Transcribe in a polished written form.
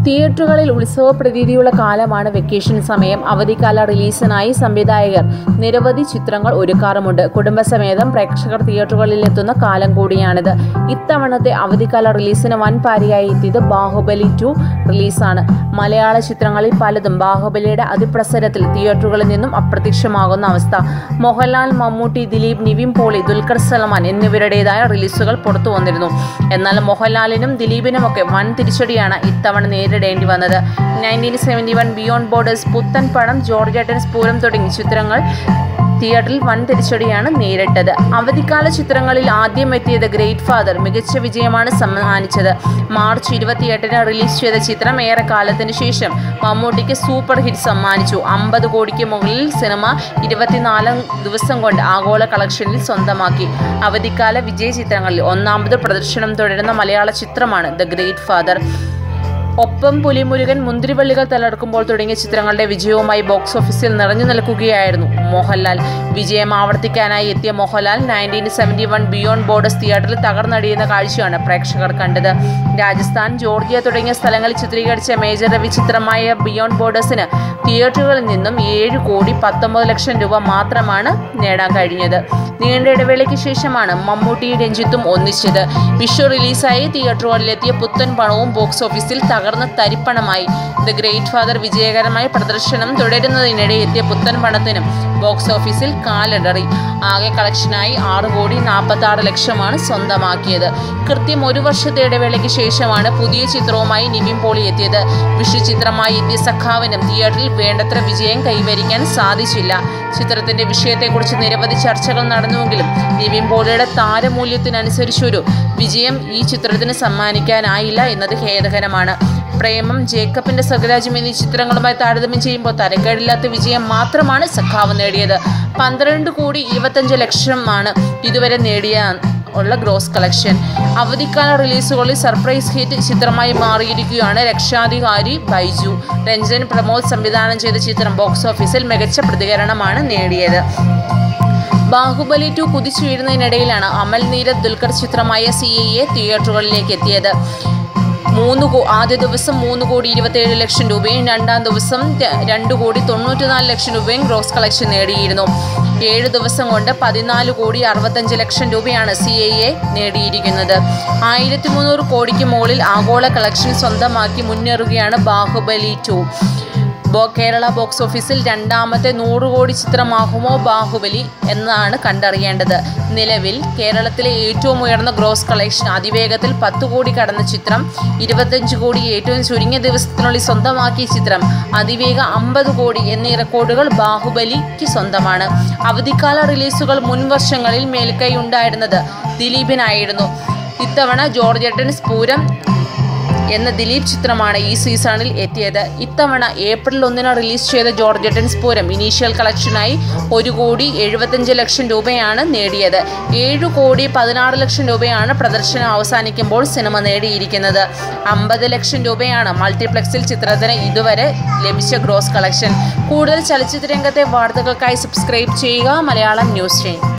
തിയേറ്ററുകളിൽ ഉത്സവ പ്രതീതിയുള്ള കാലമാണ് വെക്കേഷൻ സമയം. അവധിക്കാല റിലീസിനായി സംവിധായകർ നിരവധി ചിത്രങ്ങൾ ഒരുക്കാറുമുണ്ട്. കുടുംബസമേതം പ്രേക്ഷകർ തിയേറ്ററുകളിലെത്തുന്ന കാലം കൂടിയാണിത്. ഇത്തവണത്തെ അവധിക്കാല റിലീസിന് വൻ പാരിയായി എത്തിയത് ബാഹുബലി 2 റിലീസാണ്. മലയാള ചിത്രങ്ങളിൽ പലതും ബാഹുബലിയുടെ അതിപ്രസരത്തിൽ തിയേറ്ററുകളിൽ നിന്നും അപ്രത്യക്ഷമാകുന്ന അവസ്ഥ. മോഹൻലാൽ, മമ്മൂട്ടി, ദിലീപ്, നിവിൻ പോളി, ദുൽഖർ സൽമാൻ എന്നിവരുടേതായ റിലീസുകൾ പുറത്തു വന്നിരുന്നു. എന്നാൽ മോഹൻലാലിനും ദിലീപിനുമൊക്കെ വൻ തിരിച്ചടിയാണ് ഇത്തവണ നേരിടേണ്ടി വന്നത്. 1971, ബിയോണ്ട് ബോർഡേഴ്സ്, പുത്തൻ പണം, ജോർജ് സ്പൂരം തുടങ്ങിയ ചിത്രങ്ങൾ തിയേറ്ററിൽ വൻ തിരിച്ചടിയാണ് നേരിട്ടത്. അവധിക്കാല ചിത്രങ്ങളിൽ ആദ്യം എത്തിയത് ഗ്രേറ്റ് ഫാദർ മികച്ച വിജയമാണ് സമ്മാനിച്ചത്. മാർച്ച് 28-ന് റിലീസ് ചെയ്ത ചിത്രം ഏറെക്കാലത്തിന് ശേഷം മമ്മൂട്ടിക്ക് സൂപ്പർ ഹിറ്റ് സമ്മാനിച്ചു. 50 കോടിക്ക് മുകളിൽ സിനിമ 24 ദിവസം കൊണ്ട് ആഗോള കളക്ഷനിൽ സ്വന്തമാക്കി. അവധിക്കാല വിജയ ചിത്രങ്ങളിൽ ഒന്നാമത് പ്രദർശനം തുടരുന്ന മലയാള ചിത്രമാണ് ദ ഗ്രേറ്റ് ഫാദർ. ഒപ്പം പുലിമുരുകൻ, മുന്തിരിവള്ളികൾ തലർക്കുമ്പോൾ തുടങ്ങിയ ചിത്രങ്ങളുടെ വിജയവുമായി ബോക്സ് ഓഫീസിൽ നിറഞ്ഞു നിൽക്കുകയായിരുന്നു മോഹൻലാൽ. വിജയം ആവർത്തിക്കാനായി എത്തിയ മോഹൻലാൽ 1971 ബിയോണ്ട് ബോർഡേഴ്സ് തിയേറ്ററിൽ തകർന്നടിയുന്ന കാഴ്ചയാണ് പ്രേക്ഷകർ കണ്ടത്. രാജസ്ഥാൻ, ജോർജിയ തുടങ്ങിയ സ്ഥലങ്ങളിൽ ചിത്രീകരിച്ച മേജർ രവി ചിത്രമായ ബിയോണ്ട് ബോർഡേഴ്സിന് തിയേറ്ററുകളിൽ നിന്നും 7 കോടി 19 ലക്ഷം രൂപ മാത്രമാണ് നേടാൻ കഴിഞ്ഞത്. നീണ്ട ഇടവേളയ്ക്ക് ശേഷമാണ് മമ്മൂട്ടി, രഞ്ജിത്തും ഒന്നിച്ചത്. വിഷു റിലീസായി തിയേറ്ററുകളിലെത്തിയ പുത്തൻ പണവും ബോക്സ് ഓഫീസിൽ തകർന്ന തരിപ്പണമായി. ദ ഗ്രേറ്റ് ഫാദർ വിജയകരമായി പ്രദർശനം തുടരുന്നതിനിടെ എത്തിയ പുത്തൻ പണത്തിനും ബോക്സ് ഓഫീസിൽ കാലിടറി. ആകെ കളക്ഷനായി 6 കോടി 46 ലക്ഷമാണ് സ്വന്തമാക്കിയത്. കൃത്യം 1 വർഷത്തെ ഇടവേളയ്ക്ക് ശേഷമാണ് പുതിയ ചിത്രവുമായി നിവിൻ പോളി എത്തിയത്. വിഷു ചിത്രമായി എത്തിയ സഖാവിനും തിയേറ്ററിൽ വേണ്ടത്ര വിജയം കൈവരിക്കാൻ സാധിച്ചില്ല. ചിത്രത്തിന്റെ വിഷയത്തെക്കുറിച്ച് നിരവധി ചർച്ചകൾ നടന്നുവെങ്കിലും നിവിൻ പോളിയുടെ താരമൂല്യത്തിനനുസരിച്ചൊരു വിജയം ഈ ചിത്രത്തിന് സമ്മാനിക്കാനായില്ല എന്നത് ഖേദകരമാണ്. പ്രേമം, ജേക്കബിന്റെ സ്വരാജ്യം എന്നീ ചിത്രങ്ങളുമായി താരതമ്യം ചെയ്യുമ്പോൾ തരക്കേടില്ലാത്ത വിജയം മാത്രമാണ് സഖാവ് നേടിയത്. 12 കോടി 25 ലക്ഷമാണ് ഇതുവരെ നേടിയ ഗ്രോസ് കളക്ഷൻ. അവധിക്കാല റിലീസുകളിൽ സർപ്രൈസ് ഹിറ്റ് ചിത്രമായി മാറിയിരിക്കുകയാണ് രക്ഷാധികാരി ബൈജു. രഞ്ജൻ പ്രമോദ് സംവിധാനം ചെയ്ത ചിത്രം ബോക്സ് ഓഫീസിൽ മികച്ച പ്രതികരണമാണ് നേടിയത്. ബാഹുബലി 2 കുതിച്ചുയരുന്നതിനിടയിലാണ് അമൽ നീരദ് ദുൽഖർ ചിത്രമായ CIA തിയേറ്ററുകളിലേക്ക് എത്തിയത്. ആദ്യ ദിവസം 3 കോടി 27 ലക്ഷം രൂപയും രണ്ടാം ദിവസം 2 കോടി 94 ലക്ഷം രൂപയും ഗ്രോസ് കളക്ഷൻ നേടിയിരുന്നു. 7 ദിവസം കൊണ്ട് 14 കോടി 65 ലക്ഷം രൂപയാണ് CIA നേടിയിരിക്കുന്നത്. 1300 കോടിക്ക് മുകളിൽ ആഗോള കളക്ഷൻ സ്വന്തമാക്കി മുന്നേറുകയാണ് ബാഹുബലി 2. കേരള ബോക്സ് ഓഫീസിൽ രണ്ടാമത്തെ 100 കോടി ചിത്രമാകുമോ ബാഹുബലി എന്നാണ് കണ്ടറിയേണ്ടത്. നിലവിൽ കേരളത്തിലെ ഏറ്റവും ഉയർന്ന ഗ്രോസ് കളക്ഷൻ അതിവേഗത്തിൽ 10 കോടി കടന്ന ചിത്രം, 25 കോടി ഏറ്റവും ചുരുങ്ങിയ ദിവസത്തിനുള്ളിൽ സ്വന്തമാക്കിയ ചിത്രം, അതിവേഗ 50 കോടി എന്നീ റെക്കോർഡുകൾ ബാഹുബലിക്ക് സ്വന്തമാണ്. അവധിക്കാല റിലീസുകൾ മുൻ വർഷങ്ങളിൽ മേൽക്കൈ ഉണ്ടായിരുന്നത് ദിലീപിനായിരുന്നു. ഇത്തവണ ജോർജ് സ്പൂരം എന്ന ദിലീപ് ചിത്രമാണ് ഈ സീസണിൽ എത്തിയത്. ഇത്തവണ ഏപ്രിൽ 1-ന് റിലീസ് ചെയ്ത ജോർജ് സ്പൂരം ഇനീഷ്യൽ കളക്ഷനായി 1 കോടി 75 ലക്ഷം രൂപയാണ് നേടിയത്. 7 കോടി 16 ലക്ഷം രൂപയാണ് പ്രദർശനം അവസാനിക്കുമ്പോൾ സിനിമ നേടിയിരിക്കുന്നത്. 50 ലക്ഷം രൂപയാണ് മൾട്ടിപ്ലക്സിൽ ചിത്രത്തിന് ഇതുവരെ ലഭിച്ച ഗ്രോസ് കളക്ഷൻ. കൂടുതൽ ചലച്ചിത്ര രംഗത്തെ വാർത്തകൾക്കായി സബ്സ്ക്രൈബ് ചെയ്യുക മലയാളം ന്യൂസ് ചെയിൻ.